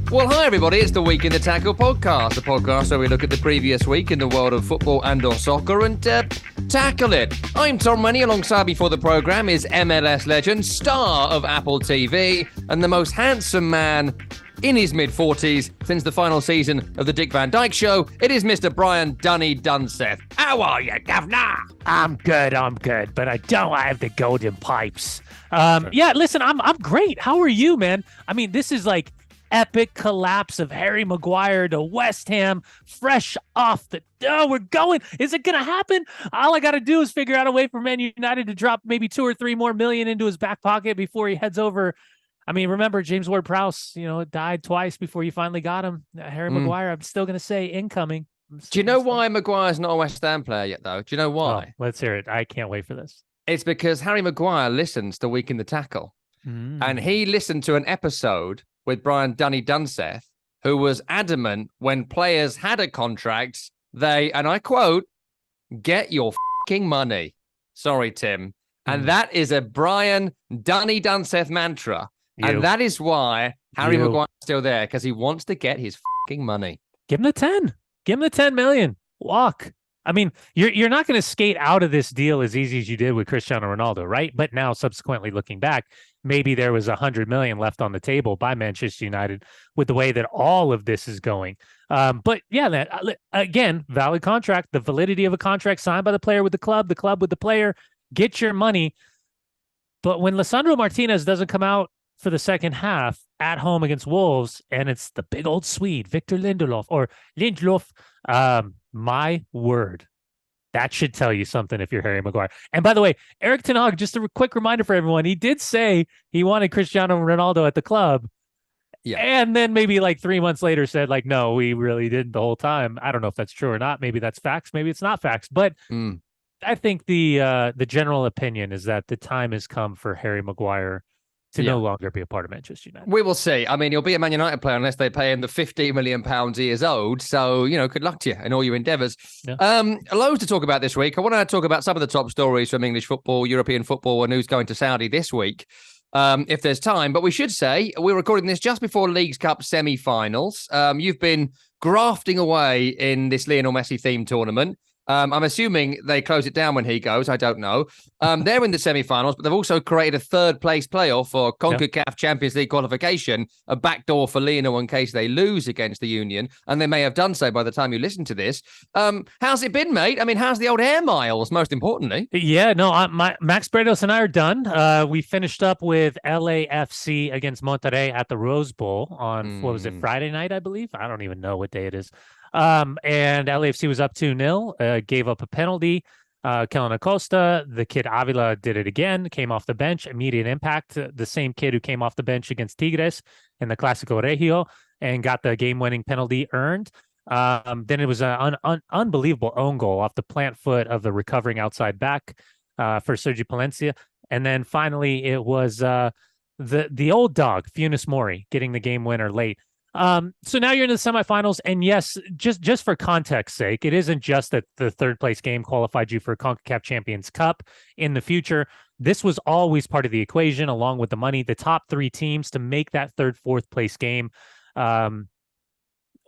Well, hi everybody, it's the Week in the Tackle podcast, a podcast where we look at the previous week in the world of football and or soccer and tackle it. I'm Tom Rennie, alongside me for the programme is MLS legend, star of Apple TV, and the most handsome man in his mid-40s since the final season of the Dick Van Dyke Show. It is Mr. Brian Dunny Dunseth. How are you, governor? I'm good, but I don't have the golden pipes. Yeah, listen, I'm great. How are you, man? I mean, this is like epic collapse of Harry Maguire to West Ham, fresh off the... Oh, we're going. Is it going to happen? All I got to do is figure out a way for Man United to drop maybe 2 or 3 more million into his back pocket before he heads over. I mean, remember, James Ward-Prowse, died twice before you finally got him. Harry Maguire, I'm still going to say incoming. Do you know why Maguire's not a West Ham player yet, though? Do you know why? Oh, let's hear it. I can't wait for this. It's because Harry Maguire listens to Week in the Tackle. And he listened to an episode with Brian Dunny Dunseth, who was adamant when players had a contract, they, and I quote, get your fucking money. Sorry, Tim. And that is a Brian Dunny Dunseth mantra. And that is why Harry Maguire's still there, because he wants to get his fucking money. Give him the 10. Give him the 10 million. Walk. I mean, you're not going to skate out of this deal as easy as you did with Cristiano Ronaldo, right? But now, subsequently looking back, maybe there was 100 million left on the table by Manchester United with the way that all of this is going. But yeah, again, valid contract, the validity of a contract signed by the player with the club with the player, get your money. But when Lisandro Martinez doesn't come out for the second half at home against Wolves, and it's the big old Swede, Victor Lindelof, my word, that should tell you something if you're Harry Maguire. And by the way, Erik ten Hag, just a quick reminder for everyone, he did say he wanted Cristiano Ronaldo at the club. Yeah. And then maybe like 3 months later said like, no, we really didn't the whole time. I don't know if that's true or not. Maybe that's facts. Maybe it's not facts. But I think the general opinion is that the time has come for Harry Maguire to no longer be a part of Manchester United. We will see. I mean, he'll be a Man United player unless they pay him the £15 million he is owed. So, good luck to you in all your endeavours. Yeah. Loads to talk about this week. I want to talk about some of the top stories from English football, European football, and who's going to Saudi this week, if there's time. But we should say, we're recording this just before Leagues Cup semi-finals. You've been grafting away in this Lionel Messi themed tournament. I'm assuming they close it down when he goes. I don't know. They're in the semi-finals, but they've also created a third-place playoff for CONCACAF Champions League qualification, a backdoor for Lionel in case they lose against the Union, and they may have done so by the time you listen to this. How's it been, mate? I mean, how's the old air miles, most importantly? Yeah, no, Max Bredos and I are done. We finished up with LAFC against Monterrey at the Rose Bowl on, what was it, Friday night, I believe? I don't even know what day it is. And LAFC was up 2-0, gave up a penalty. Kellen Acosta, the kid Avila did it again, came off the bench, immediate impact. The same kid who came off the bench against Tigres in the Clásico Regio and got the game-winning penalty earned. Then it was an unbelievable own goal off the plant foot of the recovering outside back for Sergio Palencia. And then finally it was the old dog, Funes Mori, getting the game winner late. So now you're in the semifinals, and yes, just for context sake, it isn't just that the third place game qualified you for CONCACAF Champions Cup in the future. This was always part of the equation, along with the money. The top 3 teams to make that third, fourth place game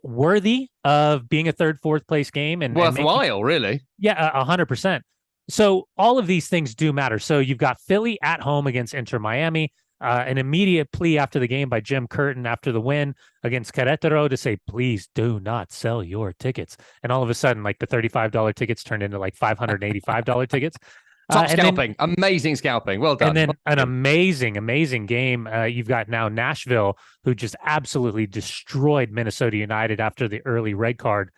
worthy of being a third, fourth place game and worthwhile, really. Yeah, 100%. So all of these things do matter. So you've got Philly at home against Inter Miami. An immediate plea after the game by Jim Curtin after the win against Querétaro to say, please do not sell your tickets. And all of a sudden, like the $35 tickets turned into like $585 tickets. Top scalping. Amazing scalping. Well done. And then an amazing game. You've got now Nashville, who just absolutely destroyed Minnesota United after the early red card,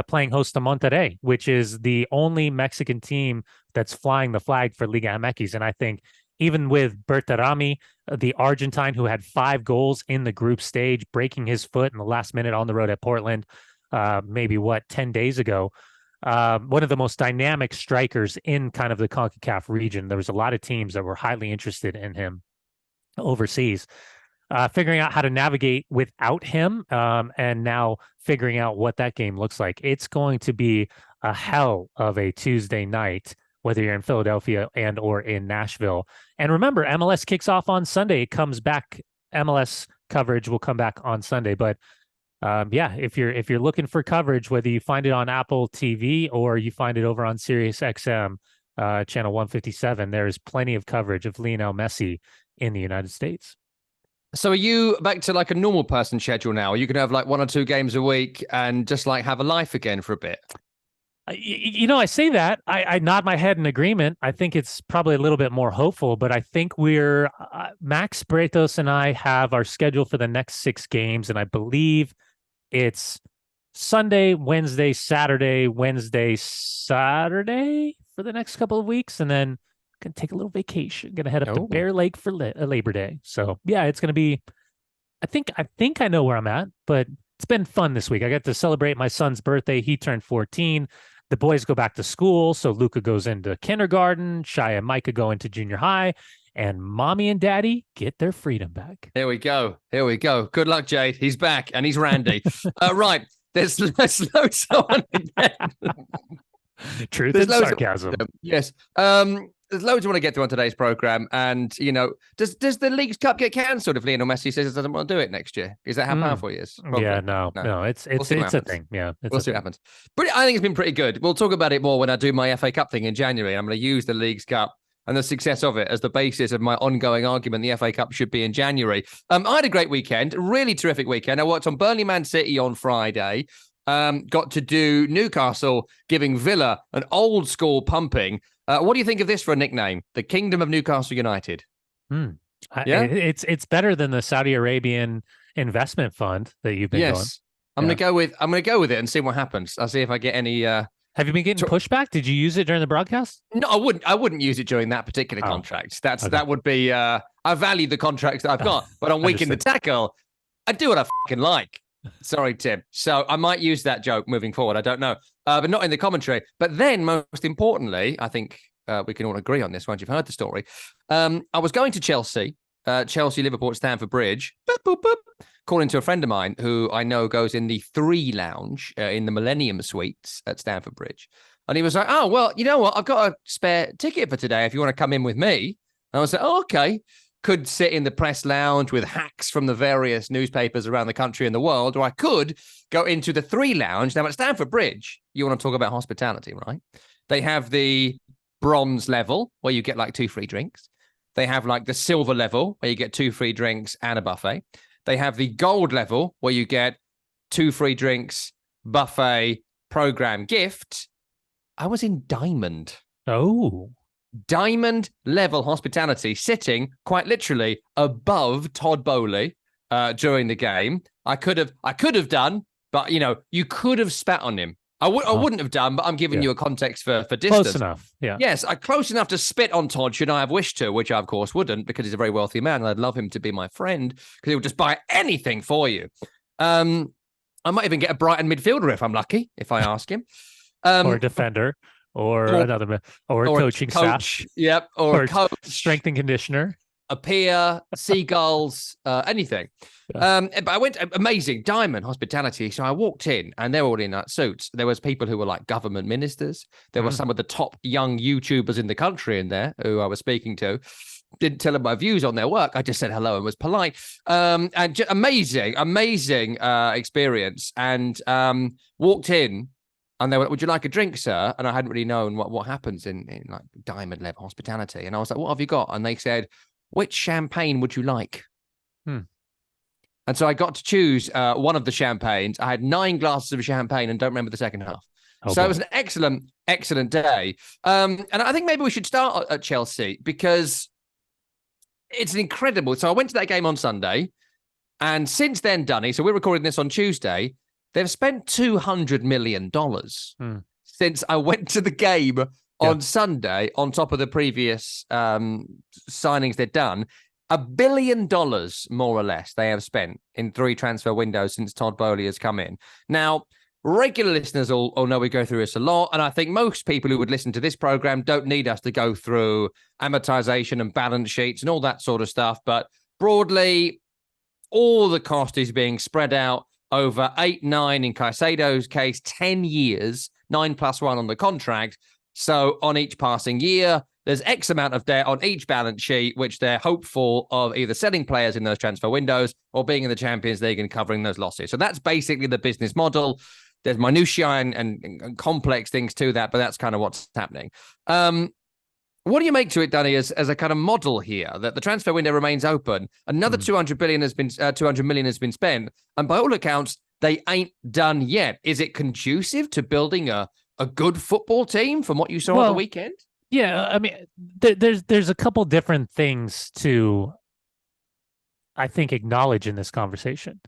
playing host to Monterrey, which is the only Mexican team that's flying the flag for Liga MX. And I think even with Berterami, the Argentine who had 5 goals in the group stage, breaking his foot in the last minute on the road at Portland, 10 days ago, one of the most dynamic strikers in kind of the CONCACAF region. There was a lot of teams that were highly interested in him overseas. Figuring out how to navigate without him, and now figuring out what that game looks like. It's going to be a hell of a Tuesday night, whether you're in Philadelphia and or in Nashville. And remember, MLS kicks off on Sunday. It comes back. MLS coverage will come back on Sunday. But yeah, if you're looking for coverage, whether you find it on Apple TV or you find it over on Sirius XM, channel 157, there is plenty of coverage of Lionel Messi in the United States. So are you back to like a normal person schedule now? Are you going to have like 1 or 2 games a week and just like have a life again for a bit? I say that. I nod my head in agreement. I think it's probably a little bit more hopeful, but I think we're Max Bretos and I have our schedule for the next 6 games, and I believe it's Sunday, Wednesday, Saturday, Wednesday, Saturday for the next couple of weeks, and then gonna take a little vacation. Gonna head up to Bear Lake for Labor Day. So yeah, it's gonna be. I think I know where I'm at, but it's been fun this week. I got to celebrate my son's birthday. He turned 14. The boys go back to school, so Luca goes into kindergarten. Shia and Micah go into junior high, and mommy and daddy get their freedom back. Here we go. Good luck, Jade. He's back, and he's Randy. Right. There's loads on again. Truth and sarcasm. Yes. There's loads I want to get to on today's program, and does the Leagues Cup get cancelled if Lionel Messi says he doesn't want to do it next year? Is that how powerful he is? Probably. Yeah, no, it's a thing. Yeah, we'll see what happens. But I think it's been pretty good. We'll talk about it more when I do my FA Cup thing in January. I'm going to use the Leagues Cup and the success of it as the basis of my ongoing argument the FA Cup should be in January. I had a great weekend, really terrific weekend. I watched on Burnley Man City on Friday. Got to do Newcastle giving Villa an old school pumping. What do you think of this for a nickname? The Kingdom of Newcastle United. Yeah, it's better than the Saudi Arabian investment fund that you've been going. I'm gonna go with it and see what happens. I'll see if I get any. Have you been getting pushback? Did you use it during the broadcast? No, I wouldn't use it during that particular contract. That would be. I value the contracts that I've got, but on Week in the Tackle, I do what I fucking like. Sorry, Tim. So I might use that joke moving forward. I don't know, but not in the commentary. But then, most importantly, I think we can all agree on this once you've heard the story. I was going to Chelsea-Liverpool at Stamford Bridge, calling to a friend of mine who I know goes in the 3 lounge in the Millennium Suites at Stamford Bridge. And he was like, oh, well, you know what? I've got a spare ticket for today if you want to come in with me. And I was like, oh, okay. Could sit in the press lounge with hacks from the various newspapers around the country and the world, or I could go into the 3 lounge. Now, at Stamford Bridge, you want to talk about hospitality, right? They have the bronze level where you get like 2 free drinks. They have like the silver level where you get 2 free drinks and a buffet. They have the gold level where you get 2 free drinks, buffet, program gift. I was in diamond. Oh. Diamond level hospitality, sitting quite literally above Todd Bowley during the game. I could have done, but you could have spat on him. I wouldn't have done, but I'm giving you a context for distance. Close enough, yeah. Yes, close enough to spit on Todd should I have wished to, which I of course wouldn't, because he's a very wealthy man and I'd love him to be my friend because he would just buy anything for you. I might even get a Brighton midfielder if I'm lucky, if I ask him. Or a defender. Or another, or a coaching staff. Yep. Or a coach. Strength and conditioner. A peer, seagulls, anything. Yeah. But I went, amazing, diamond hospitality. So I walked in and they were all in suits. There was people who were like government ministers. There were some of the top young YouTubers in the country in there who I was speaking to. Didn't tell them my views on their work. I just said hello and was polite. And amazing experience. And walked in. And they were, would you like a drink, sir? And I hadn't really known what happens in like diamond level hospitality. And I was like, what have you got? And they said, which champagne would you like? And so I got to choose one of the champagnes. I had 9 glasses of champagne and don't remember the second half. It was an excellent day. And I think maybe we should start at Chelsea because it's incredible. So I went to that game on Sunday. And since then, Dunny, so we're recording this on Tuesday, they've spent $200 million since I went to the game on Sunday, on top of the previous signings they'd done. $1 billion, more or less, they have spent in 3 transfer windows since Todd Bowley has come in. Now, regular listeners all know we go through this a lot, and I think most people who would listen to this program don't need us to go through amortization and balance sheets and all that sort of stuff. But broadly, all the cost is being spread out over 8, 9 in Caicedo's case, 10 years, 9 plus 1 on the contract. So on each passing year, there's X amount of debt on each balance sheet, which they're hopeful of either selling players in those transfer windows or being in the Champions League and covering those losses. So that's basically the business model. There's minutiae and complex things to that, but that's kind of what's happening. What do you make to it, Danny, as a kind of model here that the transfer window remains open? Another 200 million has been spent, and by all accounts, they ain't done yet. Is it conducive to building a good football team from what you saw on the weekend? Yeah, I mean, there's a couple different things to, I think, acknowledge in this conversation.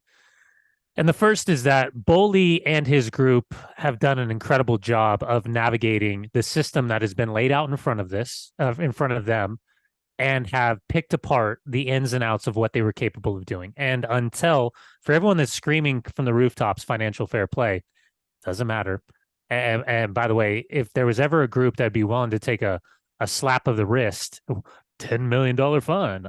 And the first is that Bowley and his group have done an incredible job of navigating the system that has been laid out in front of them, and have picked apart the ins and outs of what they were capable of doing. And for everyone that's screaming from the rooftops, financial fair play, doesn't matter. And by the way, if there was ever a group that'd be willing to take a slap of the wrist, $10 million fine.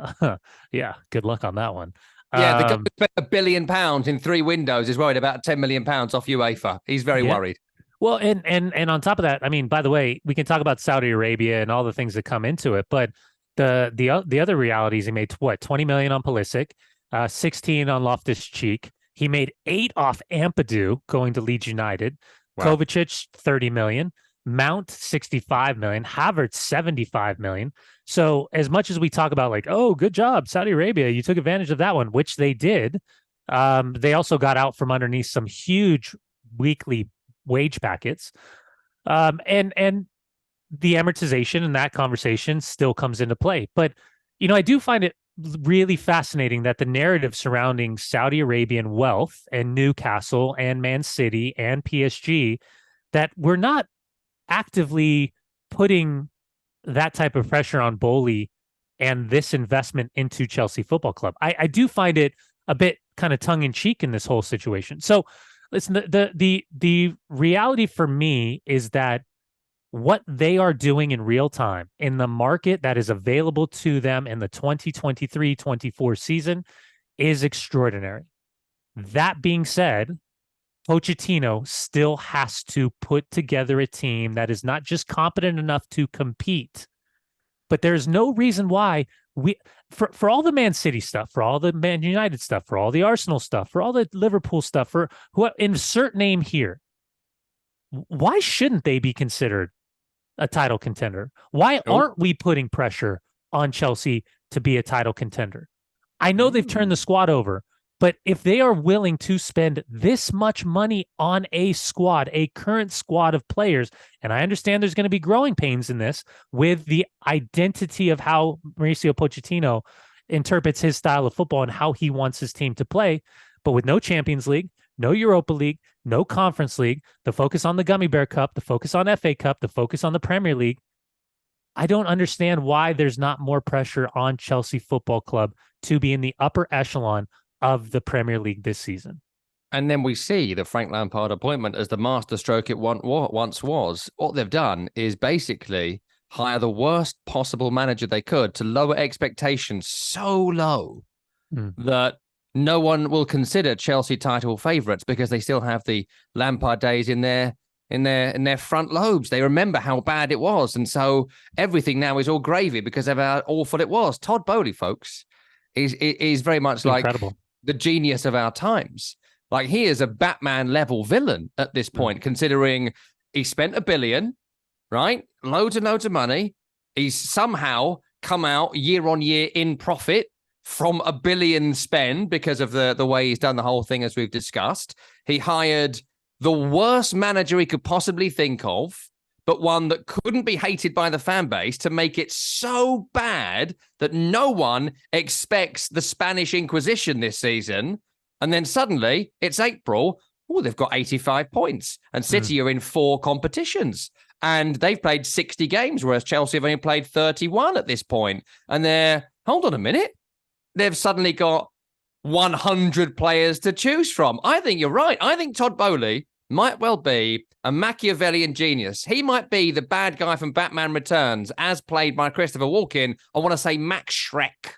Yeah, good luck on that one. Yeah, the guy who spent £1 billion in 3 windows is worried about £10 million off UEFA. He's very worried. Well, and on top of that, I mean, by the way, we can talk about Saudi Arabia and all the things that come into it, but the other realities, he made what, 20 million on Pulisic, 16 on Loftus-Cheek. He made 8 off Ampadu going to Leeds United. Wow. Kovacic 30 million, Mount 65 million, Havertz 75 million. So as much as we talk about like, oh, good job, Saudi Arabia, you took advantage of that one, which they did. They also got out from underneath some huge weekly wage packets. And the amortization in that conversation still comes into play. But, you know, I do find it really fascinating that the narrative surrounding Saudi Arabian wealth and Newcastle and Man City and PSG, that we're not actively putting that type of pressure on Bowley and this investment into Chelsea Football Club. I do find it a bit kind of tongue in cheek in this whole situation. So listen, the reality for me is that what they are doing in real time in the market that is available to them in the 2023-24 season is extraordinary. That being said, Pochettino still has to put together a team that is not just competent enough to compete, but there's no reason why for all the Man City stuff, for all the Man United stuff, for all the Arsenal stuff, for all the Liverpool stuff, for who insert name here, why shouldn't they be considered a title contender? Why aren't we putting pressure on Chelsea to be a title contender? I know they've turned the squad over, but if they are willing to spend this much money on a squad, a current squad of players, and I understand there's going to be growing pains in this with the identity of how Mauricio Pochettino interprets his style of football and how he wants his team to play, but with no Champions League, no Europa League, no Conference League, the focus on the Gummy Bear Cup, the focus on FA Cup, the focus on the Premier League, I don't understand why there's not more pressure on Chelsea Football Club to be in the upper echelon of the Premier League this season. And then we see the Frank Lampard appointment as the masterstroke it once was. What they've done is basically hire the worst possible manager they could to lower expectations so low that no one will consider Chelsea title favourites because they still have the Lampard days in their front lobes. They remember how bad it was. And so everything now is all gravy because of how awful it was. Todd Bowley, folks, is very much like the genius of our times. Like, he is a Batman level villain at this point, considering he spent $1 billion, right? Loads and loads of money. He's somehow come out year on year in profit from $1 billion spend because of the way he's done the whole thing, as we've discussed. He hired the worst manager he could possibly think of, but one that couldn't be hated by the fan base, to make it so bad that no one expects the Spanish Inquisition this season. And then suddenly it's April. Oh, they've got 85 points. And City are in 4 competitions. And they've played 60 games, whereas Chelsea have only played 31 at this point. And hold on a minute, they've suddenly got 100 players to choose from. I think you're right. I think Todd Bowley might well be a Machiavellian genius. He might be the bad guy from Batman Returns, as played by Christopher Walken. I want to say Max Schreck.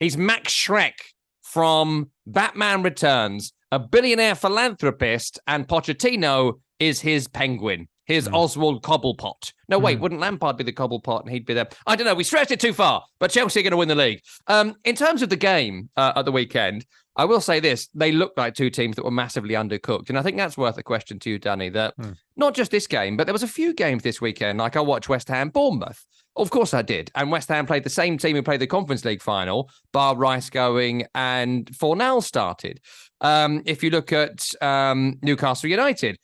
He's Max Schreck from Batman Returns, a billionaire philanthropist, and Pochettino is his penguin. His Oswald Cobblepot. No, wait, wouldn't Lampard be the Cobblepot and he'd be there? I don't know. We stretched it too far, but Chelsea are going to win the league. In terms of the game at the weekend, I will say this. They looked like two teams that were massively undercooked. And I think that's worth a question to you, Danny, that not just this game, but there was a few games this weekend. Like I watched West Ham Bournemouth. Of course I did. And West Ham played the same team who played the Conference League final, bar Rice going and Fornal started. If you look at Newcastle United,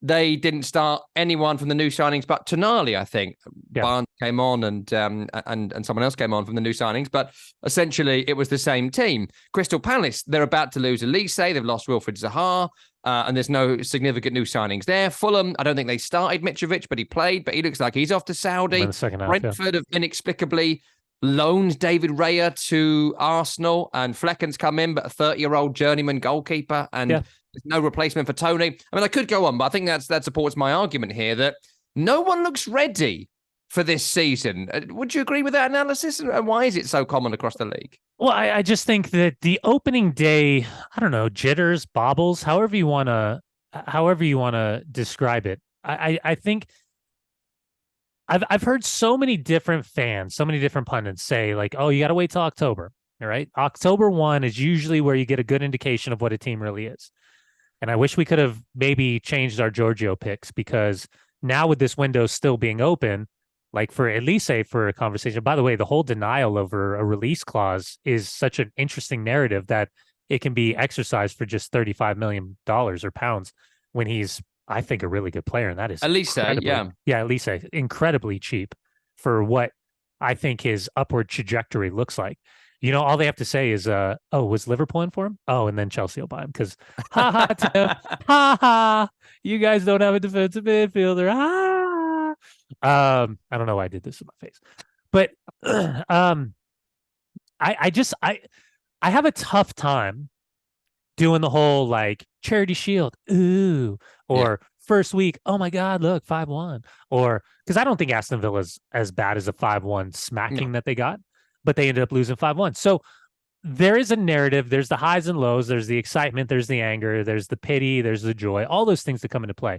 they didn't start anyone from the new signings but Tonali, I think. Yeah. Barnes came on and someone else came on from the new signings, but essentially it was the same team. Crystal Palace, they're about to lose Elise. They've lost Wilfried Zaha, and there's no significant new signings there. Fulham, I don't think they started Mitrovic, but he played, but he looks like he's off to Saudi. In the second half, Brentford have inexplicably loaned David Raya to Arsenal, and Flecken's come in, but a 30-year-old journeyman goalkeeper, and there's no replacement for Tony. I mean, I could go on, but I think that supports my argument here that no one looks ready for this season. Would you agree with that analysis? And why is it so common across the league? Well, I just think that the opening day, I don't know, jitters, bobbles, however you want to describe it. I think I've heard so many different fans, so many different pundits say like, oh, you got to wait till October. All right. October 1 is usually where you get a good indication of what a team really is. And I wish we could have maybe changed our Giorgio picks, because now with this window still being open, like for Elise, for a conversation, by the way, the whole denial over a release clause is such an interesting narrative that it can be exercised for just $35 million or pounds when he's, I think, a really good player. And that is Elise, yeah. Yeah, Elise, incredibly cheap for what I think his upward trajectory looks like. You know, all they have to say is, was Liverpool in for him? Oh, and then Chelsea will buy him because, Tim, you guys don't have a defensive midfielder. I don't know why I did this with my face, but I have a tough time doing the whole like charity shield, ooh, or first week, oh my God, look, 5-1, or because I don't think Aston Villa's as bad as a 5-1 smacking that they got. But they ended up losing 5-1. So there is a narrative. There's the highs and lows. There's the excitement. There's the anger. There's the pity. There's the joy. All those things that come into play.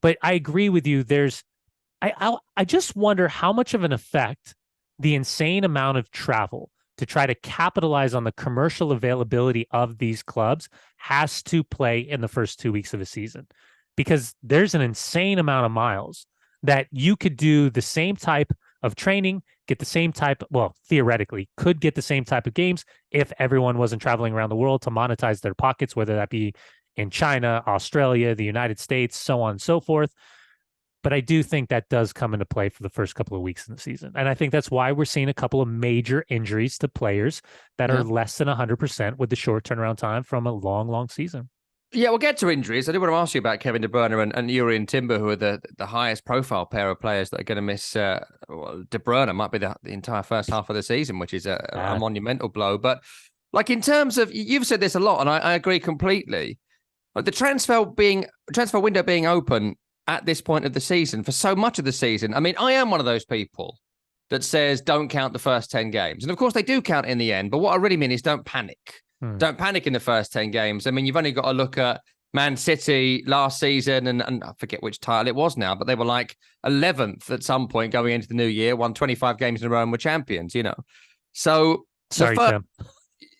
But I agree with you. I just wonder how much of an effect the insane amount of travel to try to capitalize on the commercial availability of these clubs has to play in the first 2 weeks of a season. Because there's an insane amount of miles that you could do the same type of training, get the same type, well, theoretically, could get the same type of games if everyone wasn't traveling around the world to monetize their pockets, whether that be in China, Australia, the United States, so on and so forth. But I do think that does come into play for the first couple of weeks in the season. And I think that's why we're seeing a couple of major injuries to players that are less than 100% with the short turnaround time from a long, long season. Yeah, we'll get to injuries. I do want to ask you about Kevin De Bruyne and Urian Timber, who are the highest profile pair of players that are going to miss. De Bruyne might be the entire first half of the season, which is a monumental blow. But like in terms of, you've said this a lot, and I agree completely. Like the transfer window being open at this point of the season for so much of the season. I mean, I am one of those people that says don't count the first 10 games, and of course they do count in the end. But what I really mean is don't panic. Don't panic in the first 10 games. I mean, you've only got to look at Man City last season, and I forget which title it was now, but they were like 11th at some point going into the new year, won 25 games in a row and were champions, you know. So, sorry, Tim.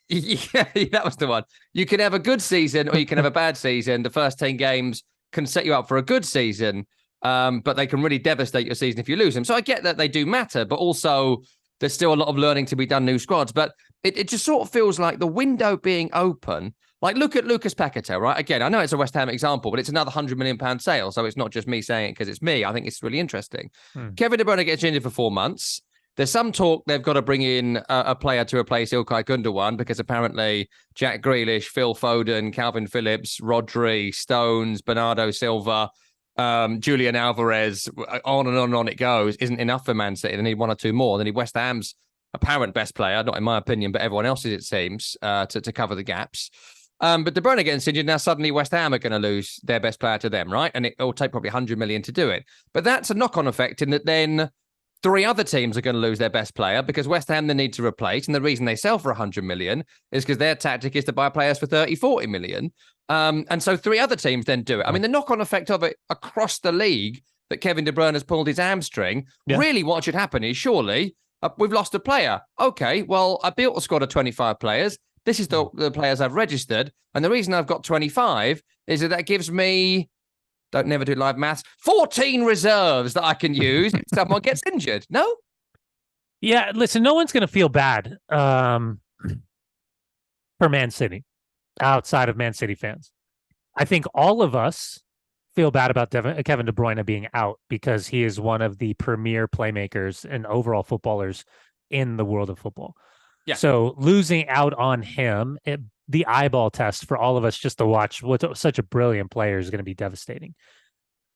Yeah, that was the one. You can have a good season or you can have a bad season. The first 10 games can set you up for a good season, but they can really devastate your season if you lose them. So I get that they do matter, but also there's still a lot of learning to be done, new squads. But it just sort of feels like the window being open. Like, look at Lucas Paquetá, right? Again, I know it's a West Ham example, but it's another £100 million sale. So it's not just me saying it because it's me. I think it's really interesting. Kevin De Bruyne gets injured for 4 months. There's some talk they've got to bring in a player to replace Ilkay Gundogan because apparently Jack Grealish, Phil Foden, Calvin Phillips, Rodri, Stones, Bernardo Silva, Julian Alvarez, on and on it goes, isn't enough for Man City. They need one or two more. They need West Ham's apparent best player, not in my opinion, but everyone else's, it seems, to cover the gaps. But De Bruyne gets injured. Now suddenly West Ham are going to lose their best player to them, right? And it'll take probably 100 million to do it. But that's a knock-on effect in that then 3 other teams are going to lose their best player because West Ham they need to replace. And the reason they sell for 100 million is because their tactic is to buy players for 30, 40 million. And so 3 other teams then do it. I mean, the knock-on effect of it across the league that Kevin De Bruyne has pulled his hamstring. Yeah. Really, what should happen is surely we've lost a player. Okay, well, I built a squad of 25 players. This is the players I've registered. And the reason I've got 25 is that gives me, don't never do live maths, 14 reserves that I can use if someone gets injured. No? Yeah, listen, no one's going to feel bad for Man City outside of Man City fans. I think all of us feel bad about Kevin De Bruyne being out because he is one of the premier playmakers and overall footballers in the world of football. Yeah. So losing out on him, the eyeball test for all of us just to watch what such a brilliant player is going to be devastating.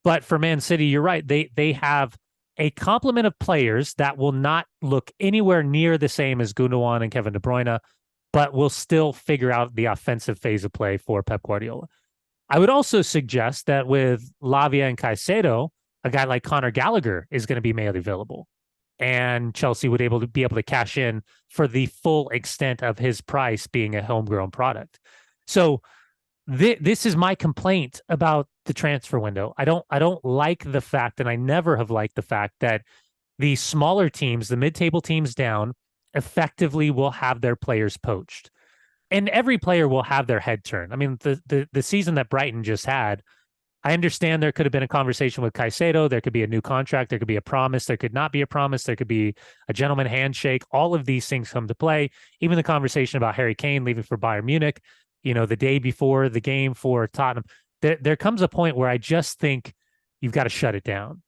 But for Man City, you're right. They have a complement of players that will not look anywhere near the same as Gundogan and Kevin De Bruyne, but will still figure out the offensive phase of play for Pep Guardiola. I would also suggest that with Lavia and Caicedo, a guy like Conor Gallagher is going to be made available, and Chelsea would be able to cash in for the full extent of his price being a homegrown product. So this is my complaint about the transfer window. I don't like the fact, and I never have liked the fact that the smaller teams, the mid-table teams down, effectively will have their players poached. And every player will have their head turned. I mean, the season that Brighton just had, I understand there could have been a conversation with Caicedo. There could be a new contract. There could be a promise. There could not be a promise. There could be a gentleman handshake. All of these things come to play. Even the conversation about Harry Kane leaving for Bayern Munich, the day before the game for Tottenham. There comes a point where I just think you've got to shut it down.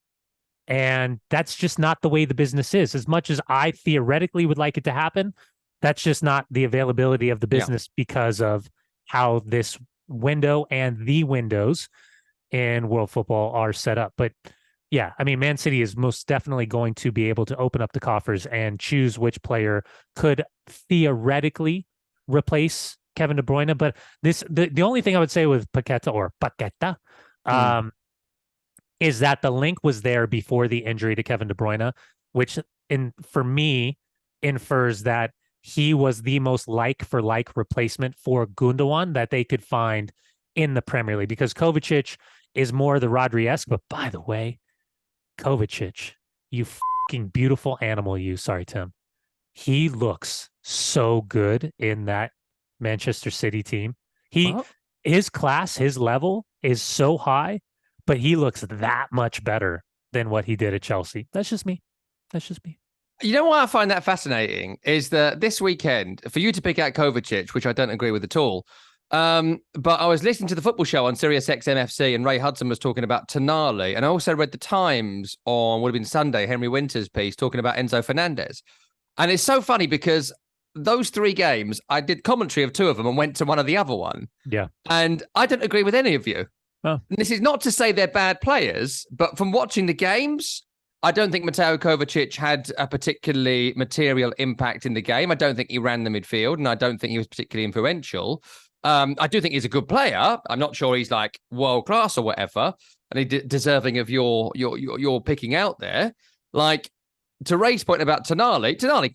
And that's just not the way the business is. As much as I theoretically would like it to happen, that's just not the availability of the business because of how this window and the windows in world football are set up. But yeah, I mean, Man City is most definitely going to be able to open up the coffers and choose which player could theoretically replace Kevin De Bruyne. But the only thing I would say with Paqueta is that the link was there before the injury to Kevin De Bruyne, which for me infers that he was the most like-for-like replacement for Gundogan that they could find in the Premier League, because Kovacic is more the Rodri-esque. But by the way, Kovacic, you fucking beautiful animal, you. Sorry, Tim. He looks so good in that Manchester City team. His class, his level is so high, but he looks that much better than what he did at Chelsea. That's just me. You know why I find that fascinating is that this weekend, for you to pick out Kovacic, which I don't agree with at all, but I was listening to the football show on Sirius XM FC, and Ray Hudson was talking about Tonali, and I also read the Times on, would have been Sunday, Henry Winter's piece, talking about Enzo Fernandez. And it's so funny because those 3 games, I did commentary of 2 of them and went to one of the other one. Yeah. And I don't agree with any of you. Oh. And this is not to say they're bad players, but from watching the games, I don't think Mateo Kovacic had a particularly material impact in the game. I don't think he ran the midfield, and I don't think he was particularly influential. I do think he's a good player. I'm not sure he's like world class or whatever, and he's deserving of your picking out there. Like, to Ray's point about Tonali,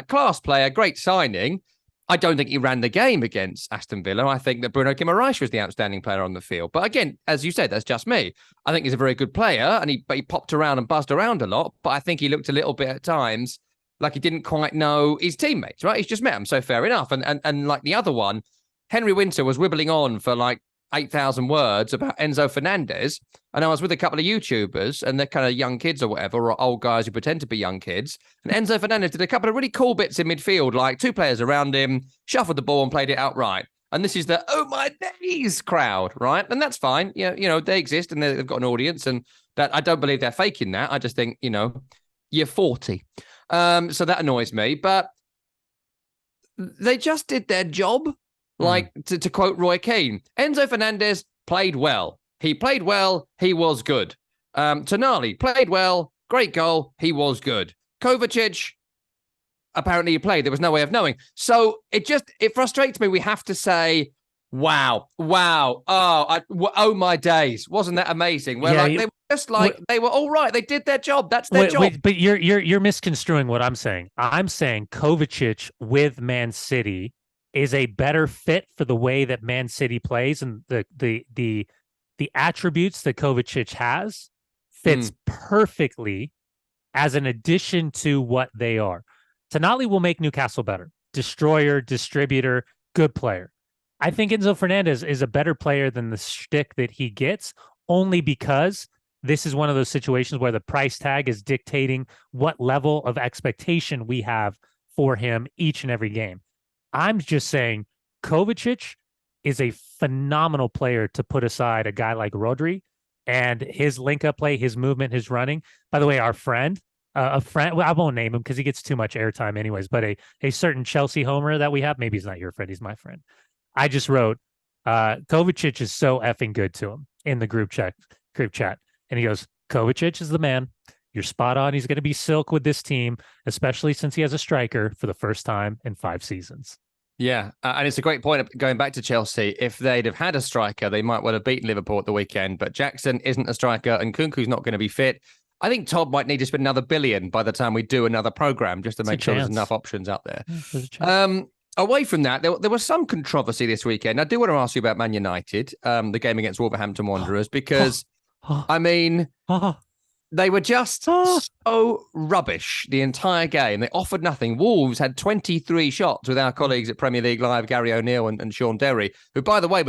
class player, great signing. I don't think he ran the game against Aston Villa. I think that Bruno Guimaraes was the outstanding player on the field. But again, as you said, that's just me. I think he's a very good player, and he popped around and buzzed around a lot. But I think he looked a little bit at times like he didn't quite know his teammates, right? He's just met them, so fair enough. And like the other one, Henry Winter was wibbling on for like 8,000 words about Enzo Fernandez. And I was with a couple of YouTubers, and they're kind of young kids or whatever, or old guys who pretend to be young kids. And Enzo Fernandez did a couple of really cool bits in midfield, like 2 players around him, shuffled the ball and played it outright. And this is the, oh my days crowd, right? And that's fine. Yeah, they exist and they've got an audience, and that I don't believe they're faking that. I just think, you're 40. So that annoys me, but they just did their job. Like, to quote Roy Keane, Enzo Fernandez played well. He played well. He was good. Tonali played well. Great goal. He was good. Kovacic, apparently he played. There was no way of knowing. So it frustrates me. We have to say, wow. Oh my days. Wasn't that amazing? They were all right. They did their job. That's their job. But you're misconstruing what I'm saying. I'm saying Kovacic with Man City is a better fit for the way that Man City plays, and the attributes that Kovacic has fits perfectly as an addition to what they are. Tonali will make Newcastle better. Destroyer, distributor, good player. I think Enzo Fernandez is a better player than the shtick that he gets, only because this is one of those situations where the price tag is dictating what level of expectation we have for him each and every game. I'm just saying Kovacic is a phenomenal player to put aside a guy like Rodri, and his link-up play, his movement, his running. By the way, our friend, well, I won't name him because he gets too much airtime anyways, but a certain Chelsea homer that we have, maybe he's not your friend, he's my friend. I just wrote, Kovacic is so effing good to him in the group chat. And he goes, Kovacic is the man. You're spot on. He's going to be silk with this team, especially since he has a striker for the first time in 5 seasons. Yeah, and it's a great point going back to Chelsea. If they'd have had a striker, they might well have beaten Liverpool at the weekend, but Jackson isn't a striker and Kunku's not going to be fit. I think Todd might need to spend another $1 billion by the time we do another program just to make sure there's enough options out there. Away from that, there was some controversy this weekend. I do want to ask you about Man United, the game against Wolverhampton Wanderers, because, I mean, they were just so rubbish the entire game. They offered nothing. Wolves had 23 shots with our colleagues at Premier League Live, Gary O'Neill and Sean Derry, who, by the way,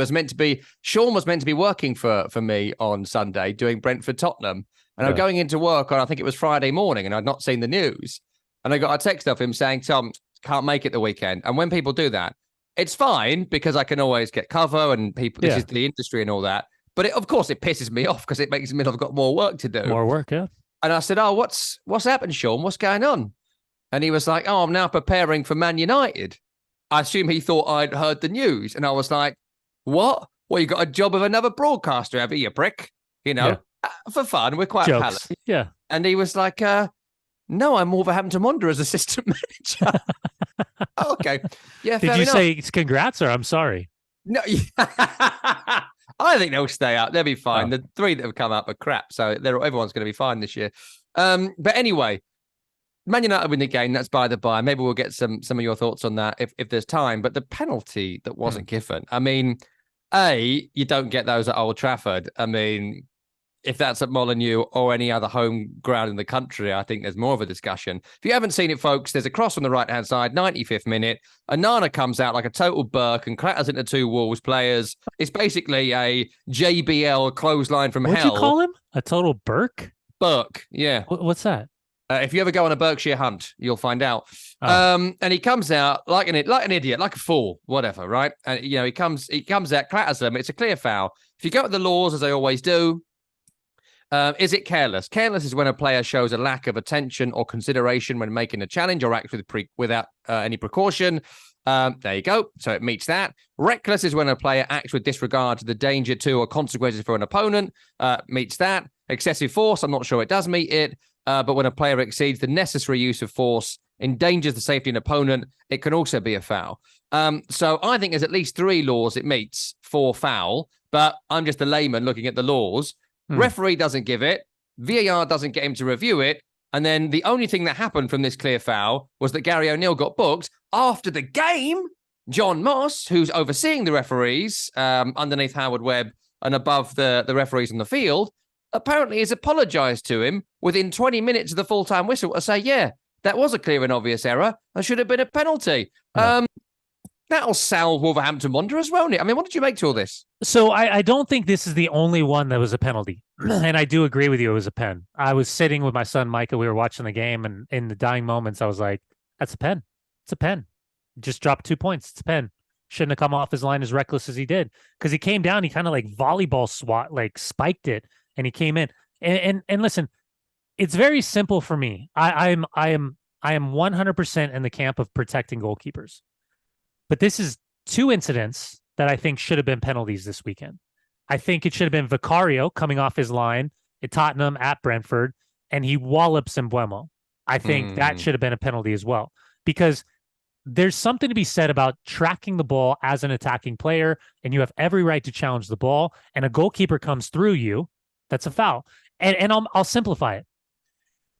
Sean was meant to be working for me on Sunday doing Brentford-Tottenham. And I'm going into work on, I think it was Friday morning, and I'd not seen the news. And I got a text off him saying, Tom, can't make it the weekend. And when people do that, it's fine because I can always get cover and people, this is the industry and all that. But of course it pisses me off because it makes me feel I've got more work to do. More work, yeah. And I said, what's happened, Sean? What's going on? And he was like, I'm now preparing for Man United. I assume he thought I'd heard the news. And I was like, what? Well, you got a job with another broadcaster, have you prick? You know, for fun. We're quite palace. Yeah. And he was like, no, I'm Wolverhampton Wanderers assistant manager. Okay. Yeah. Did you say it's congrats or I'm sorry? No. I think they'll stay up. They'll be fine. The 3 that have come up are crap. So everyone's going to be fine this year. But anyway, Man United win the game. That's by the by. Maybe we'll get some of your thoughts on that if there's time. But the penalty that wasn't given. I mean, you don't get those at Old Trafford. I mean, if that's at Molineux or any other home ground in the country, I think there's more of a discussion. If you haven't seen it, folks, there's a cross on the right-hand side, 95th minute. Anana comes out like a total Burke and clatters into 2 Wolves players. It's basically a JBL clothesline from hell. What'd you call him? A total Burke? Burke, yeah. What's that? If you ever go on a Berkshire hunt, you'll find out. And he comes out like an idiot, like a fool, whatever, right? And, he comes out, clatters them. It's a clear foul. If you go with the laws, as I always do, is it careless? Careless is when a player shows a lack of attention or consideration when making a challenge or acts without any precaution. There you go. So it meets that. Reckless is when a player acts with disregard to the danger to or consequences for an opponent. Meets that. Excessive force, I'm not sure it does meet it. But when a player exceeds the necessary use of force, endangers the safety of an opponent, it can also be a foul. So I think there's at least 3 laws it meets for foul, but I'm just a layman looking at the laws. Referee doesn't give it. VAR doesn't get him to review it. And then the only thing that happened from this clear foul was that Gary O'Neill got booked after the game. John Moss, who's overseeing the referees underneath Howard Webb and above the referees on the field, apparently has apologized to him within 20 minutes of the full-time whistle to say, yeah, that was a clear and obvious error. There should have been a penalty. That'll salve Wolverhampton Wanderers, won't it? I mean, what did you make to all this? So I don't think this is the only one that was a penalty. And I do agree with you. It was a pen. I was sitting with my son, Micah. We were watching the game. And in the dying moments, I was like, that's a pen. It's a pen. Just dropped 2 points. It's a pen. Shouldn't have come off his line as reckless as he did. Because he came down, he kind of like volleyball spiked it. And he came in. And listen, it's very simple for me. I am 100% in the camp of protecting goalkeepers. But this is 2 incidents that I think should have been penalties this weekend. I think it should have been Vicario coming off his line at Tottenham at Brentford, and he wallops Mbuemo. I think that should have been a penalty as well, because there's something to be said about tracking the ball as an attacking player, and you have every right to challenge the ball, and a goalkeeper comes through you, that's a foul. And I'll simplify it.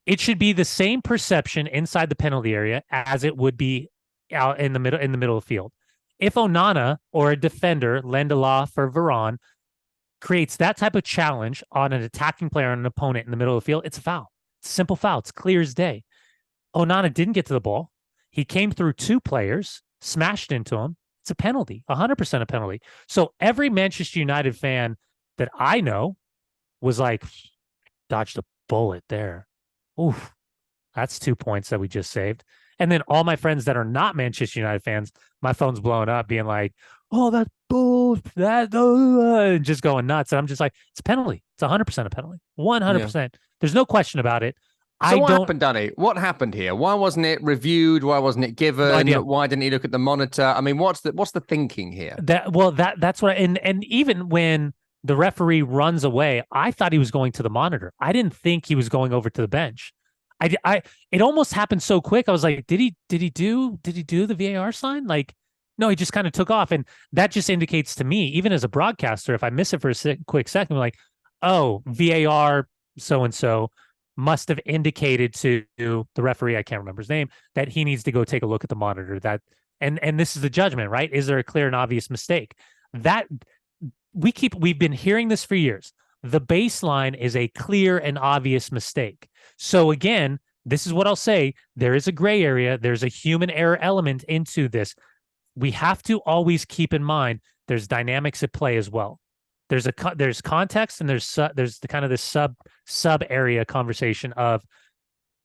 It should be the same perception inside the penalty area as it would be out in the middle of the field. If Onana or a defender, Lindelof or Varane, creates that type of challenge on an attacking player and an opponent in the middle of the field, it's a foul. It's a simple foul. It's clear as day. Onana didn't get to the ball. He came through two players, smashed into him. It's a penalty, 100% a penalty. So every Manchester United fan that I know was like, dodged a bullet there. Oof, that's 2 points that we just saved. And then all my friends that are not Manchester United fans, my phone's blowing up being like, oh, that's bull, just going nuts. And I'm just like, it's a penalty. It's 100% a penalty. 100%. Yeah. There's no question about it. So what happened, Danny? What happened here? Why wasn't it reviewed? Why wasn't it given? No, why didn't he look at the monitor? I mean, what's the thinking here? That's what. And even when the referee runs away, I thought he was going to the monitor. I didn't think he was going over to the bench. It almost happened so quick. I was like, did he do the VAR sign? Like, no, he just kind of took off, and that just indicates to me, even as a broadcaster, if I miss it for a quick second, I'm like, oh, VAR so and so must have indicated to the referee, I can't remember his name, that he needs to go take a look at the monitor. That and this is the judgment, right? Is there a clear and obvious mistake? That we've been hearing this for years. The baseline is a clear and obvious mistake. So again, this is what I'll say. There is a gray area. There's a human error element into this. We have to always keep in mind there's dynamics at play as well. There's context, and there's the kind of this sub area conversation of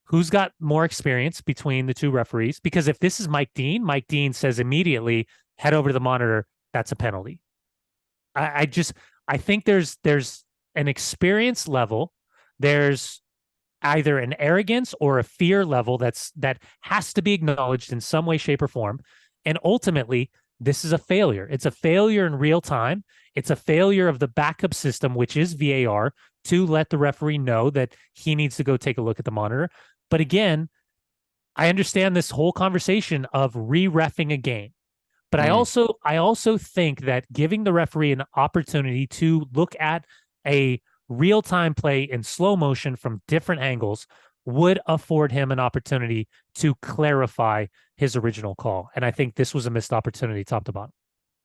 who's got more experience between the two referees. Because if this is Mike Dean says immediately, head over to the monitor. That's a penalty. I think there's an experience level. There's either an arrogance or a fear level that has to be acknowledged in some way, shape, or form. And ultimately, this is a failure. It's a failure in real time. It's a failure of the backup system, which is VAR, to let the referee know that he needs to go take a look at the monitor. But again, I understand this whole conversation of re-reffing a game. But I also think that giving the referee an opportunity to look at a real-time play in slow motion from different angles would afford him an opportunity to clarify his original call. And I think this was a missed opportunity top to bottom.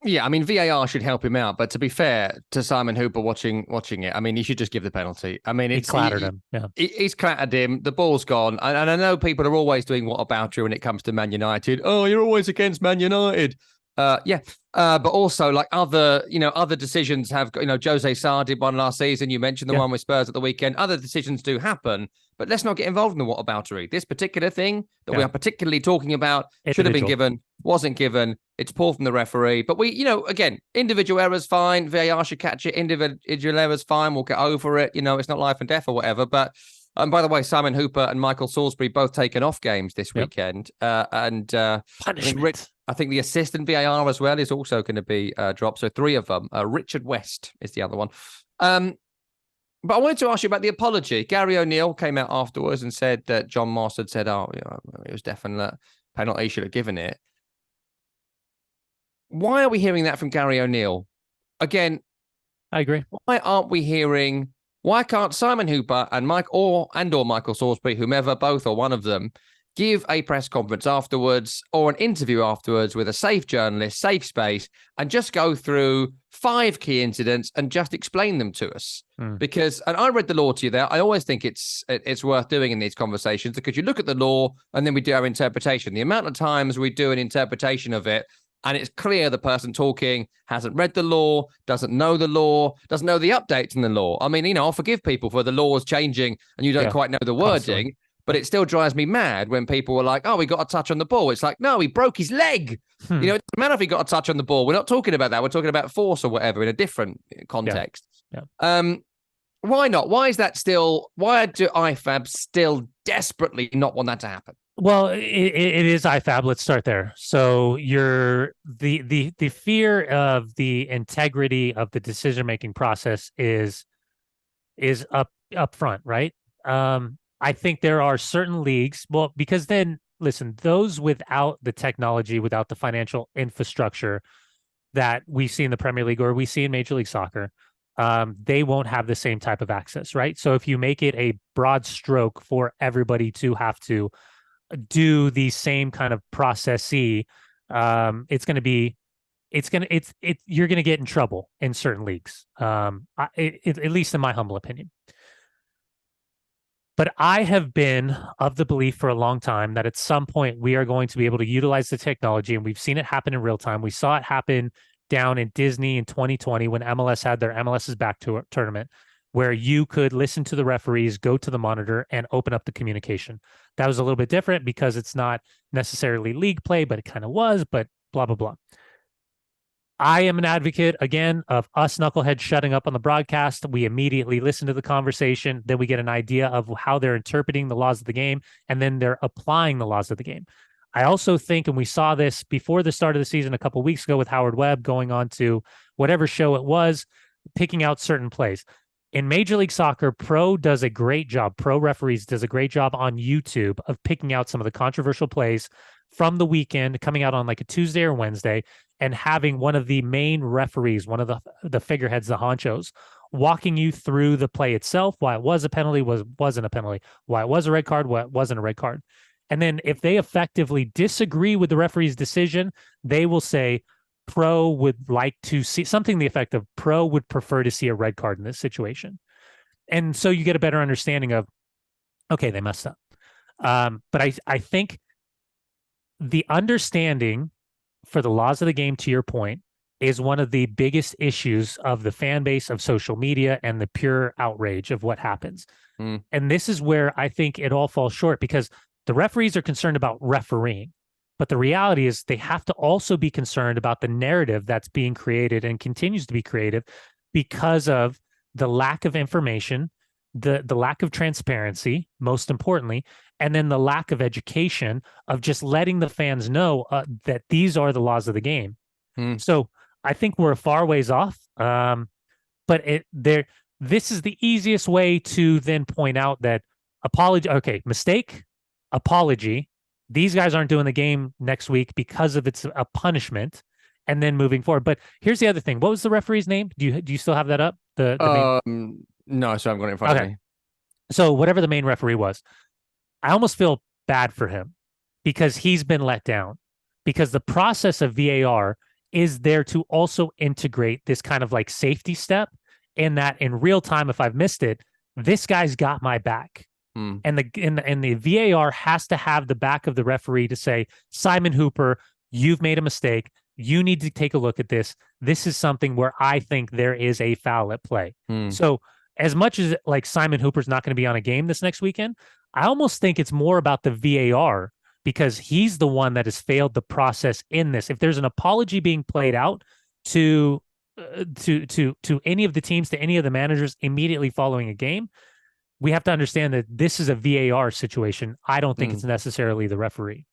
Yeah, I mean, VAR should help him out. But to be fair to Simon Hooper watching it, I mean, he should just give the penalty. I mean, he clattered him. Yeah, he's clattered him. The ball's gone. And I know people are always doing what about you when it comes to Man United. Oh, you're always against Man United. But also like other decisions have, Jose Sarr did one last season. You mentioned the one with Spurs at the weekend. Other decisions do happen, but let's not get involved in the whataboutery. This particular thing that we are particularly talking about should have been given, wasn't given. It's poor from the referee. But again, individual errors, fine. VAR should catch it. Individual errors, fine. We'll get over it. It's not life and death or whatever. But by the way, Simon Hooper and Michael Salisbury both taken off games this weekend. Punishment. I think the assistant VAR as well is also going to be dropped. So 3 of them. Richard West is the other one. But I wanted to ask you about the apology. Gary O'Neill came out afterwards and said that John Moss had said, it was definitely a penalty. He should have given it. Why are we hearing that from Gary O'Neill? Again, I agree. Why can't Simon Hooper and Michael Salisbury, whomever, both or one of them, give a press conference afterwards or an interview afterwards with a safe journalist, safe space, and just go through 5 key incidents and just explain them to us? Because, and I read the law to you there, I always think it's worth doing in these conversations because you look at the law and then we do our interpretation. The amount of times we do an interpretation of it and it's clear the person talking hasn't read the law, doesn't know the law, doesn't know the updates in the law. I mean, I'll forgive people for the laws changing and you don't quite know the wording. Constantly. But it still drives me mad when people were like, oh, he got a touch on the ball. It's like, no, he broke his leg. It doesn't matter if he got a touch on the ball. We're not talking about that. We're talking about force or whatever in a different context. Yeah. Why not? Why do IFAB still desperately not want that to happen? Well, it is IFAB. Let's start there. So the fear of the integrity of the decision-making process is up front, right? I think there are certain leagues, because then, listen, those without the technology, without the financial infrastructure that we see in the Premier League or we see in Major League Soccer, they won't have the same type of access, right? So if you make it a broad stroke for everybody to have to do the same kind of process, it's going to be you're gonna get in trouble in certain leagues. At least in my humble opinion. But I have been of the belief for a long time that at some point we are going to be able to utilize the technology, and we've seen it happen in real time. We saw it happen down in Disney in 2020 when MLS had their MLS is Back tournament, where you could listen to the referees, go to the monitor, and open up the communication. That was a little bit different because it's not necessarily league play, but it kind of was, but blah, blah, blah. I am an advocate, again, of us knuckleheads shutting up on the broadcast. We immediately listen to the conversation. Then we get an idea of how they're interpreting the laws of the game, and then they're applying the laws of the game. I also think, and we saw this before the start of the season a couple of weeks ago with Howard Webb going on to whatever show it was, picking out certain plays. In Major League Soccer, Pro does a great job. Pro referees does a great job on YouTube of picking out some of the controversial plays from the weekend, coming out on like a Tuesday or Wednesday, and having one of the main referees, one of the figureheads, the honchos, walking you through the play itself, why it was a penalty, wasn't a penalty, why it was a red card, why it wasn't a red card. And then if they effectively disagree with the referee's decision, they will say, Pro would like to see something to the effect of Pro would prefer to see a red card in this situation. And so you get a better understanding of, okay, they messed up. But I think the understanding for the laws of the game, to your point, is one of the biggest issues of the fan base, of social media, and the pure outrage of what happens. And this is where I think it all falls short, because the referees are concerned about refereeing. But the reality is they have to also be concerned about the narrative that's being created and continues to be created because of the lack of information, the lack of transparency, most importantly, and then the lack of education of just letting the fans know that these are the laws of the game. So I think we're a far ways off. But this is the easiest way to then point out that mistake, apology. These guys aren't doing the game next week because of it's a punishment, and then moving forward. But here's the other thing. What was the referee's name? Do you still have that up? No, so I've got it in front of me. So whatever the main referee was, I almost feel bad for him because he's been let down, because the process of VAR is there to also integrate this kind of like safety step in that in real time, if I've missed it, this guy's got my back. And the VAR has to have the back of the referee to say, Simon Hooper, you've made a mistake. You need to take a look at this. This is something where I think there is a foul at play. So as much as like Simon Hooper's not going to be on a game this next weekend, I almost think it's more about the VAR, because he's the one that has failed the process in this. If there's an apology being played out to any of the teams, to any of the managers immediately following a game, we have to understand that this is a VAR situation. I don't think it's necessarily the referee.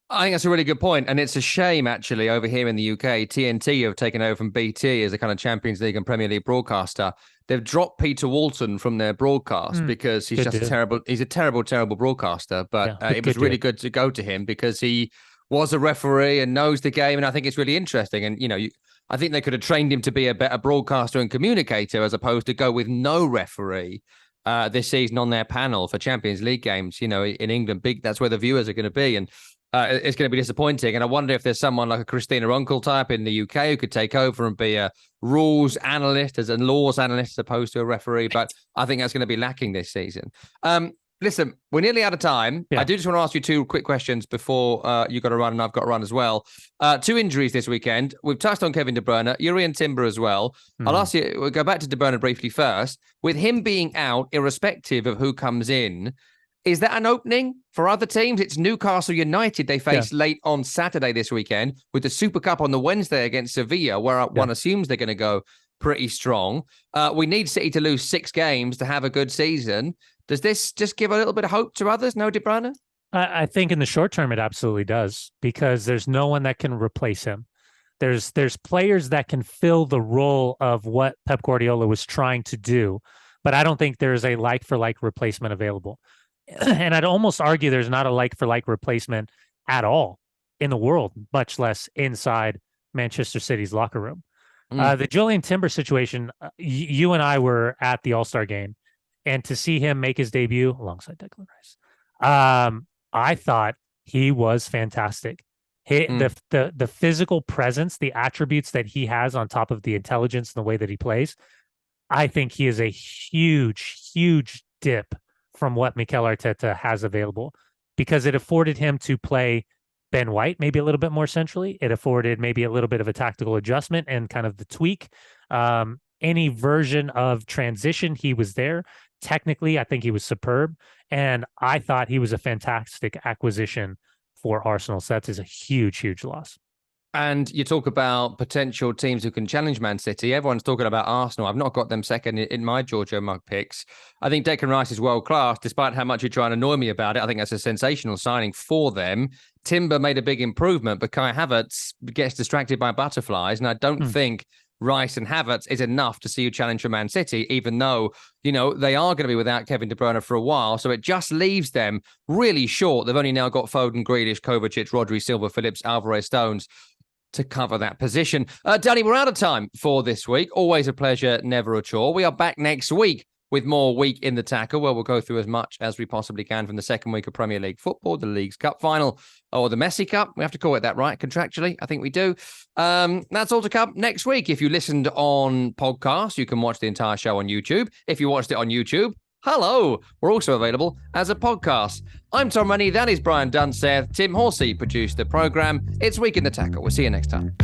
I think that's a really good point. And it's a shame, actually, over here in the UK, TNT have taken over from BT as a kind of Champions League and Premier League broadcaster. They've dropped Peter Walton from their broadcast because he's just he's a terrible broadcaster. But it was really good to go to him because he was a referee and knows the game. And I think it's really interesting. And, I think they could have trained him to be a better broadcaster and communicator as opposed to go with no referee this season on their panel for Champions League games. In England, that's where the viewers are going to be. And it's going to be disappointing. And I wonder if there's someone like a Christina Uncle type in the UK who could take over and be a rules analyst and laws analyst as opposed to a referee. But I think that's going to be lacking this season. Listen, we're nearly out of time. I do just want to ask you two quick questions before you got to run and I've got to run as well. 2 injuries this weekend. We've touched on Kevin De Bruyne, Jurrien Timber as well. I'll ask you, we'll go back to De Bruyne briefly first. With him being out, irrespective of who comes in, is that an opening for other teams? It's Newcastle United they face late on Saturday this weekend with the Super Cup on the Wednesday against Sevilla, where one assumes they're going to go pretty strong. We need City to lose 6 games to have a good season. Does this just give a little bit of hope to others? No, De Bruyne? I think in the short term, it absolutely does, because there's no one that can replace him. There's players that can fill the role of what Pep Guardiola was trying to do, but I don't think there's a like-for-like replacement available. And I'd almost argue there's not a like-for-like replacement at all in the world, much less inside Manchester City's locker room. The Jurrien Timber situation, you and I were at the All-Star game, and to see him make his debut alongside Declan Rice, I thought he was fantastic. The physical presence, the attributes that he has on top of the intelligence and the way that he plays, I think he is a huge dip from what Mikel Arteta has available, because it afforded him to play Ben White maybe a little bit more centrally. It afforded maybe a little bit of a tactical adjustment and kind of the tweak. Any version of transition, he was there. Technically, I think he was superb. And I thought he was a fantastic acquisition for Arsenal. So that is a huge loss. And you talk about potential teams who can challenge Man City. Everyone's talking about Arsenal. I've not got them second in my Giorgio Mug picks. I think Declan Rice is world class, despite how much you try and annoy me about it. I think that's a sensational signing for them. Timber made a big improvement, but Kai Havertz gets distracted by butterflies. And I don't think Rice and Havertz is enough to see you challenge for Man City, even though, they are going to be without Kevin De Bruyne for a while. So it just leaves them really short. They've only now got Foden, Grealish, Kovacic, Rodri, Silva, Phillips, Alvarez, Stones to cover that position. Danny, we're out of time for this week. Always a pleasure, never a chore. We are back next week with more Week in the Tackle, where we'll go through as much as we possibly can from the second week of Premier League football, the League's Cup final, or the Messi Cup. We have to call it that, right? Contractually, I think we do. That's all to come next week. If you listened on podcast, you can watch the entire show on YouTube. If you watched it on YouTube, hello, we're also available as a podcast. I'm Tom Rennie, that is Brian Dunseth. Tim Horsey produced the programme. It's Week in the Tackle. We'll see you next time.